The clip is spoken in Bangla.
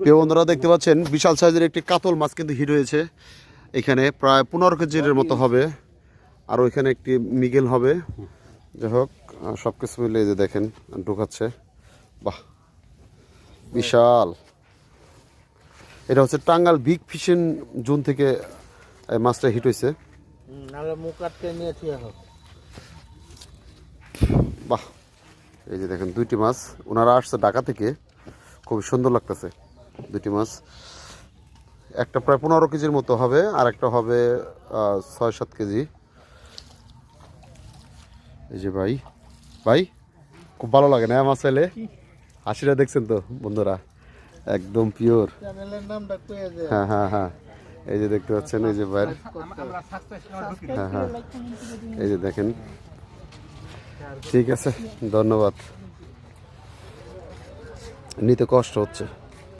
প্রিয় বন্ধুরা দেখতে পাচ্ছেন বিশাল সাইজের একটি কাতল মাছ কিন্তু হিট হয়েছে এখানে, প্রায় 15 কেজির মতো হবে। আর ওইখানে একটি মিগেল হবে। যাই হোক, সব কিছু মিলে এই যে দেখেন ঢোকাচ্ছে। বাহ, বিশাল। এটা হচ্ছে টাঙ্গাইল বিগ ফিশিং জোন থেকে মাছটা হিট হয়েছে। বাহ, এই যে দেখেন দুইটি মাছ ওনারা আসছে ঢাকা থেকে, খুবই সুন্দর লাগতেছে দুটি মাছ। একটা প্রায় 15 কেজির মতো হবে, আর একটা হবে 6-7 কেজি। এই যে ভাই ভাই খুব ভালো লাগে না মাছ চাইলে, হাসিটা দেখছেন তো বন্ধুরা, একদম পিওর। হ্যাঁ হ্যাঁ হ্যাঁ, এই যে দেখতে পাচ্ছেন এই যে ভাই, হ্যাঁ হ্যাঁ, এই যে দেখেন। ঠিক আছে, ধন্যবাদ। নিতে কষ্ট হচ্ছে।